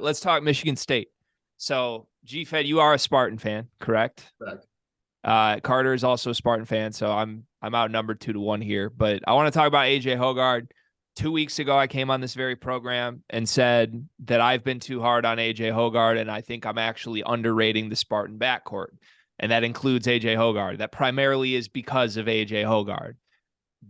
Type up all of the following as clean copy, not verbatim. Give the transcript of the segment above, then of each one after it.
Let's talk Michigan State. So, G-Fed, you are a Spartan fan, correct? Correct. Carter is also a Spartan fan, so I'm outnumbered 2-1 here. But I want to talk about AJ Hoggard. 2 weeks ago, I came on this very program and said that I've been too hard on AJ Hoggard, and I think I'm actually underrating the Spartan backcourt. And that includes AJ Hoggard. That primarily is because of AJ Hoggard.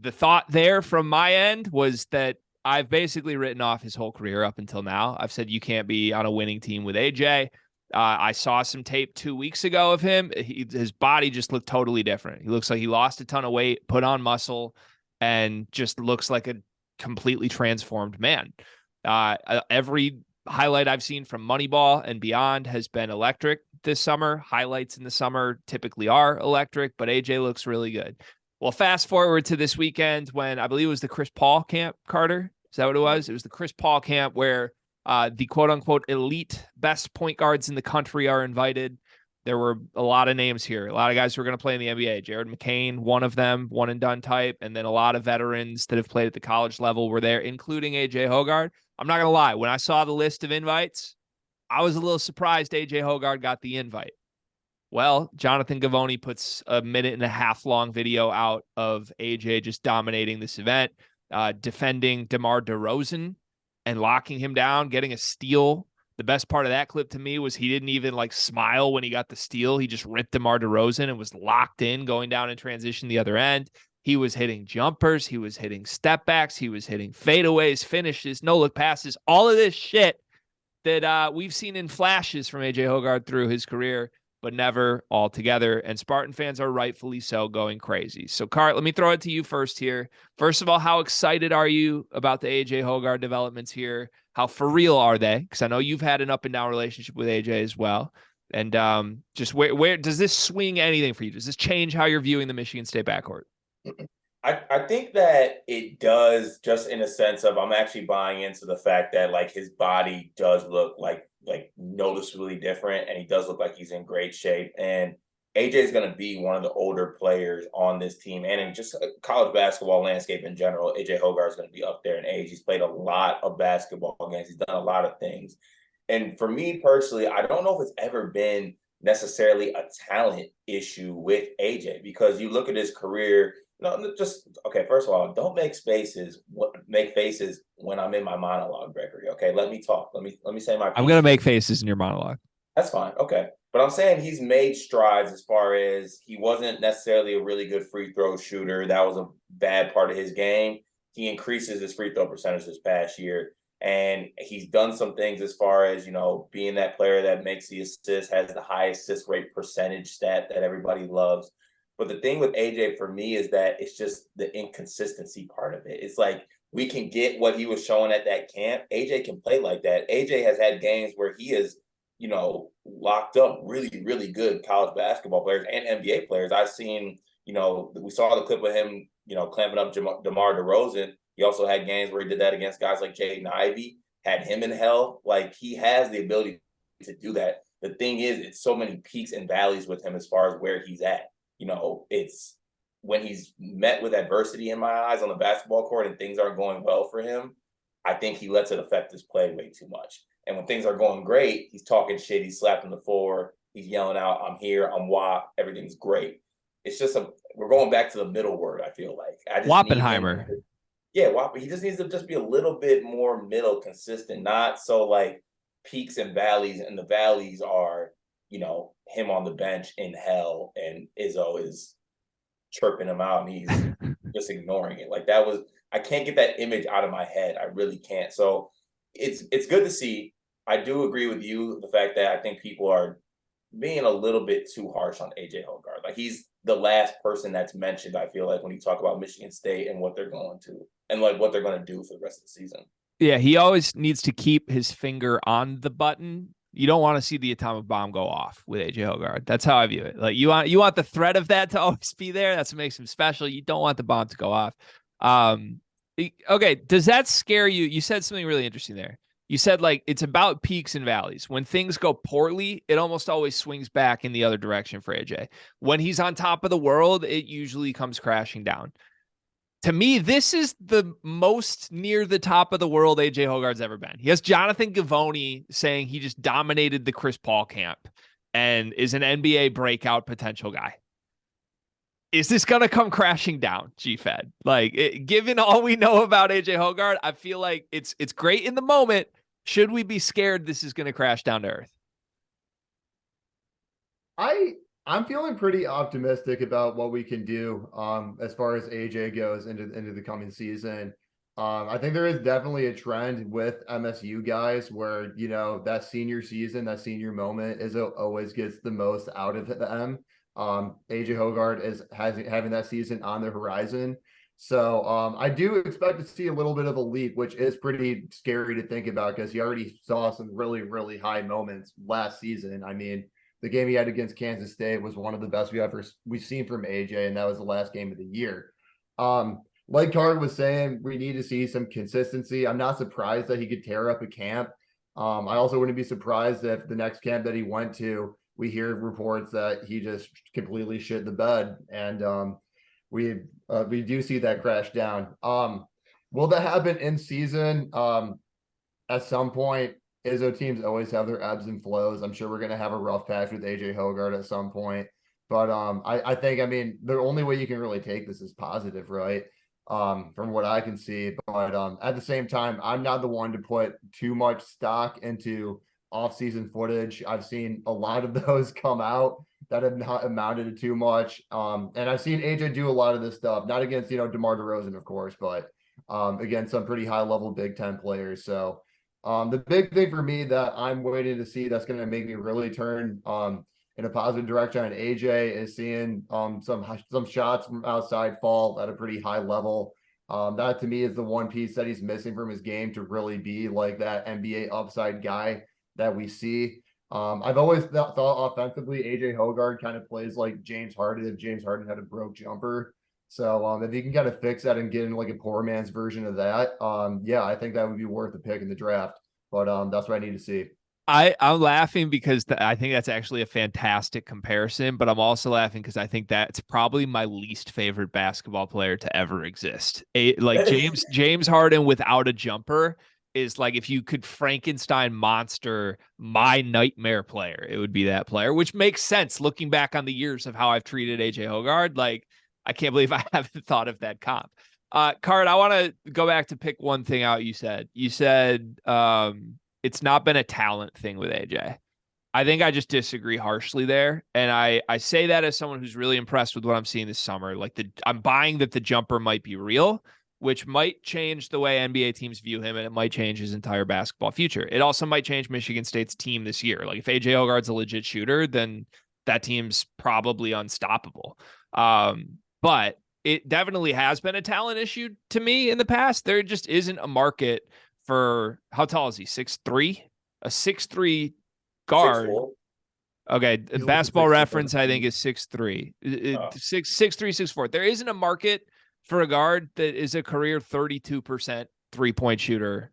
The thought there from my end was that I've basically written off his whole career up until now. I've said you can't be on a winning team with AJ. I saw some tape 2 weeks ago of him. His body just looked totally different. He looks like he lost a ton of weight, put on muscle, and just looks like a completely transformed man. Every highlight I've seen from Moneyball and beyond has been electric this summer. Highlights in the summer typically are electric, but AJ looks really good. Well, fast forward to this weekend when I believe it was the Chris Paul camp, Carter. Is that what it was? It was the Chris Paul camp where the quote-unquote elite best point guards in the country are invited. There were a lot of names here, a lot of guys who are going to play in the NBA. Jared McCain, one of them, one and done type, and then a lot of veterans that have played at the college level were there, including AJ Hoggard. I'm not going to lie. When I saw the list of invites, I was a little surprised AJ Hoggard got the invite. Well, Jonathan Gavoni puts a 1.5-minute long video out of AJ just dominating this event, defending DeMar DeRozan and locking him down, getting a steal. The best part of that clip to me was he didn't even like smile when he got the steal. He just ripped DeMar DeRozan and was locked in going down in transition the other end. He was hitting jumpers. He was hitting step backs. He was hitting fadeaways, finishes, no-look passes, all of this shit that we've seen in flashes from AJ Hoggard through his career, but never all together. And Spartan fans are rightfully so going crazy. So, Cart, let me throw it to you first here. First of all, how excited are you about the AJ Hoggard developments here? How for real are they? Because I know you've had an up and down relationship with AJ as well. And just where does this swing anything for you? Does this change how you're viewing the Michigan State backcourt? I think that it does, just in a sense of I'm actually buying into the fact that like his body does look like noticeably different, and he does look like he's in great shape. And AJ is going to be one of the older players on this team, and in just college basketball landscape in general. AJ Hoggard is going to be up there in age. He's played a lot of basketball games. He's done a lot of things. And for me personally, I don't know if it's ever been necessarily a talent issue with AJ, because you look at his career. No, just okay. First of all, don't make faces when I'm in my monologue, Gregory. Okay, let me talk. Let me say my piece. I'm gonna make faces in your monologue. That's fine. Okay, but I'm saying he's made strides as far as he wasn't necessarily a really good free throw shooter. That was a bad part of his game. He increases his free throw percentage this past year, and he's done some things as far as being that player that makes the assist, has the highest assist rate percentage stat that everybody loves. But the thing with AJ for me is that it's just the inconsistency part of it. It's like we can get what he was showing at that camp. AJ can play like that. AJ has had games where he is, locked up really, really good college basketball players and NBA players. I've seen, we saw the clip of him, clamping up DeMar DeRozan. He also had games where he did that against guys like Jaden Ivey, had him in hell. Like, he has the ability to do that. The thing is, it's so many peaks and valleys with him as far as where he's at. It's when he's met with adversity in my eyes on the basketball court and things aren't going well for him, I think he lets it affect his play way too much. And when things are going great, he's talking shit, he's slapping the floor, he's yelling out, I'm here, I'm WAP, everything's great. It's just we're going back to the middle word, I feel like. Wappenheimer. Yeah, WAP. He just needs to just be a little bit more middle consistent, not so like peaks and valleys, and the valleys are him on the bench in hell and Izzo is chirping him out and he's just ignoring it. Like, I can't get that image out of my head. I really can't. So it's good to see. I do agree with you, the fact that I think people are being a little bit too harsh on AJ Hoggard. Like, he's the last person that's mentioned, I feel like, when you talk about Michigan State and what they're going to and like what they're going to do for the rest of the season. Yeah, he always needs to keep his finger on the button. You don't want to see the atomic bomb go off with AJ Hoggard. That's how I view it. Like, you want the threat of that to always be there. That's what makes him special. You don't want the bomb to go off. Okay, does that scare you? You said something really interesting there. You said, like, it's about peaks and valleys. When things go poorly, it almost always swings back in the other direction for AJ. When he's on top of the world, it usually comes crashing down. To me, this is the most near the top of the world AJ Hoggard's ever been. He has Jonathan Givony saying he just dominated the Chris Paul camp and is an NBA breakout potential guy. Is this going to come crashing down, G-Fed? Given all we know about AJ Hoggard, I feel like it's great in the moment. Should we be scared this is going to crash down to earth? I'm feeling pretty optimistic about what we can do as far as AJ goes into the coming season. I think there is definitely a trend with MSU guys where, that senior season, that senior moment always gets the most out of them. AJ Hoggard is having that season on the horizon. So I do expect to see a little bit of a leap, which is pretty scary to think about because he already saw some really, really high moments last season. I mean, the game he had against Kansas State was one of the best we've seen from AJ, and that was the last game of the year. Like Card was saying, we need to see some consistency. I'm not surprised that he could tear up a camp. I also wouldn't be surprised if the next camp that he went to, we hear reports that he just completely shit the bed, and we do see that crash down. Will that happen in season? At some point, Izzo teams always have their ebbs and flows. I'm sure we're going to have a rough patch with AJ Hoggard at some point. But I think, the only way you can really take this is positive, right? From what I can see. But at the same time, I'm not the one to put too much stock into off-season footage. I've seen a lot of those come out that have not amounted to too much. And I've seen AJ do a lot of this stuff, not against, DeMar DeRozan, of course, but against some pretty high-level Big Ten players. So the big thing for me that I'm waiting to see that's going to make me really turn in a positive direction on AJ is seeing some shots from outside fall at a pretty high level. That to me is the one piece that he's missing from his game to really be like that NBA upside guy that we see. I've always thought offensively AJ Hoggard kind of plays like James Harden if James Harden had a broke jumper. So if you can kind of fix that and get in like a poor man's version of that, I think that would be worth a pick in the draft. But that's what I need to see. I'm laughing because I think that's actually a fantastic comparison, but I'm also laughing because I think that's probably my least favorite basketball player to ever exist. James Harden without a jumper is like if you could Frankenstein monster my nightmare player, it would be that player, which makes sense looking back on the years of how I've treated AJ Hoggard. Like, I can't believe I haven't thought of that comp. Card, I want to go back to pick one thing out. You said it's not been a talent thing with AJ. I think I just disagree harshly there. And I say that as someone who's really impressed with what I'm seeing this summer. I'm buying that the jumper might be real, which might change the way NBA teams view him, and it might change his entire basketball future. It also might change Michigan State's team this year. Like if AJ Hoggard's a legit shooter, then that team's probably unstoppable. But it definitely has been a talent issue to me in the past. There just isn't a market for, how tall is he? 6'3"? A 6'3" guard. 6'4". Okay. Basketball Reference, I think, is 6'3". 6'3", 6'4". There isn't a market for a guard that is a career 32% 3-point shooter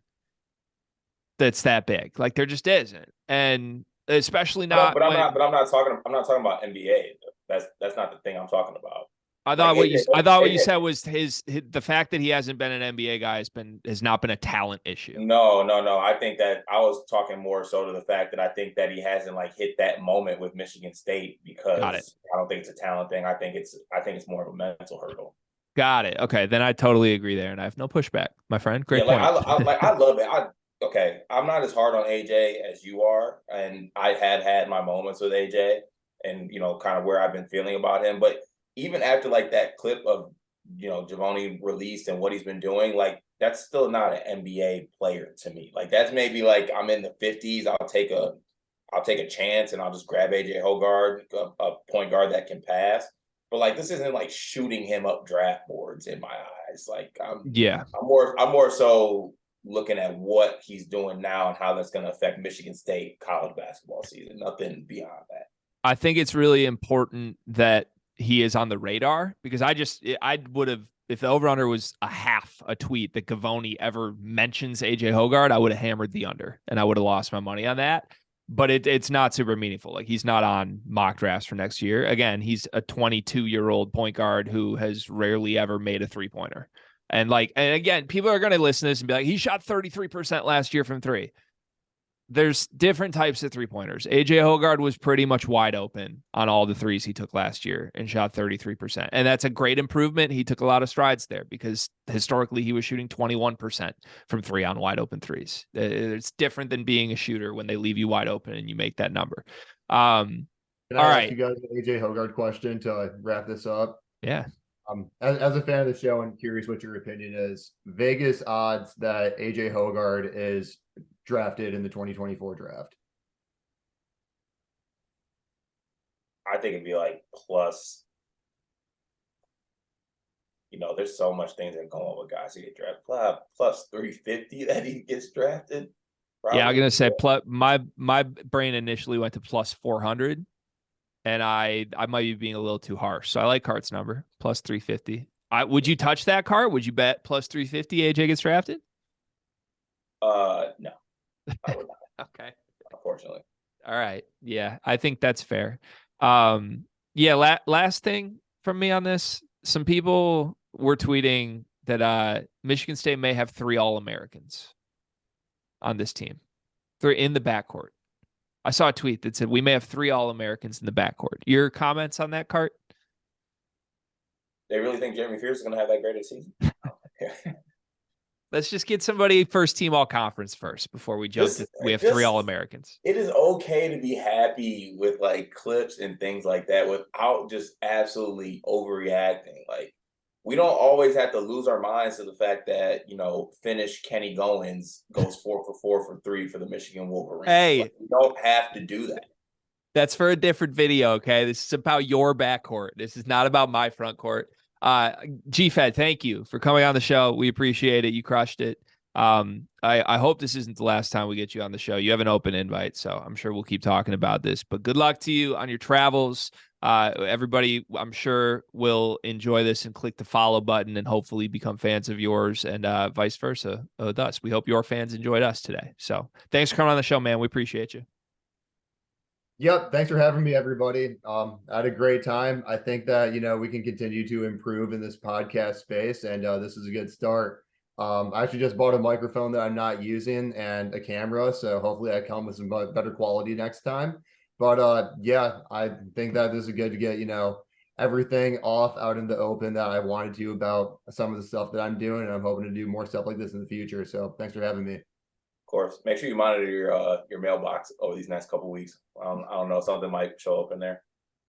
that's that big. Like there just isn't. And especially not. I'm not talking about NBA. That's not the thing I'm talking about. I thought what you said was the fact that he hasn't been an NBA guy has not been a talent issue. No. I think that I was talking more so to the fact that I think that he hasn't like hit that moment with Michigan State because I don't think it's a talent thing. I think it's more of a mental hurdle. Got it. Okay, then I totally agree there, and I have no pushback, my friend. Great point. I love it. I'm not as hard on AJ as you are, and I have had my moments with AJ, and kind of where I've been feeling about him, but even after like that clip of, Givony released and what he's been doing, like that's still not an NBA player to me. Like that's maybe like I'm in the 50s. I'll take a chance and I'll just grab AJ Hoggard, a point guard that can pass. But like this isn't like shooting him up draft boards in my eyes. Like I'm more so looking at what he's doing now and how that's going to affect Michigan State college basketball season. Nothing beyond that. I think it's really important that he is on the radar because I would have, if the over-under was a tweet that Givony ever mentions AJ Hoggard, I would have hammered the under and I would have lost my money on that. But it's not super meaningful. Like he's not on mock drafts for next year. Again, he's a 22-year-old point guard who has rarely ever made a 3-pointer. And again, people are going to listen to this and be like, he shot 33% last year from three. There's different types of 3-pointers. AJ Hoggard was pretty much wide open on all the threes he took last year and shot 33%. And that's a great improvement. He took a lot of strides there because historically he was shooting 21% from three on wide open threes. It's different than being a shooter when they leave you wide open and you make that number. Can I all ask right. you guys an AJ Hoggard question to wrap this up? Yeah. As a fan of the show, I'm curious what your opinion is. Vegas odds that AJ Hoggard is drafted in the 2024 draft. I think it'd be like plus. There's so much things that go on with guys who get drafted. Plus 350 that he gets drafted. Probably. Yeah, I'm gonna say my brain initially went to plus 400, and I might be being a little too harsh. So I like Cart's number plus 350. Would you touch that, Cart? Would you bet plus 350 AJ gets drafted? No. I would not. Okay. Unfortunately. All right. Yeah, I think that's fair. Yeah, last thing from me on this. Some people were tweeting that Michigan State may have 3 All-Americans on this team. 3 in the backcourt. I saw a tweet that said we may have 3 All-Americans in the backcourt. Your comments on that, Cart? They really think Jeremy Fears is going to have that great a season? Let's just get somebody first team all conference first before we jump to we have 3 All-Americans. It is okay to be happy with clips and things like that without just absolutely overreacting. We don't always have to lose our minds to the fact that, Finnish Kenny Goins goes 4 for 4 for 3 for the Michigan Wolverines. Hey, we don't have to do that. That's for a different video. Okay. This is about your backcourt. This is not about my front court. G-Fed, thank you for coming on the show. We appreciate it. You crushed it. I hope this isn't the last time we get you on the show. You have an open invite, so I'm sure we'll keep talking about this. But good luck to you on your travels. Everybody, I'm sure, will enjoy this and click the follow button and hopefully become fans of yours and vice versa with us. We hope your fans enjoyed us today. So thanks for coming on the show, man. We appreciate you. Yep. Thanks for having me, everybody. I had a great time. I think that, we can continue to improve in this podcast space, and this is a good start. I actually just bought a microphone that I'm not using and a camera, so hopefully I come with some better quality next time. But yeah, I think that this is good to get, everything off out in the open that I wanted to about some of the stuff that I'm doing, and I'm hoping to do more stuff like this in the future. So thanks for having me. Of course. Make sure you monitor your mailbox over these next couple of weeks. I don't know, something might show up in there.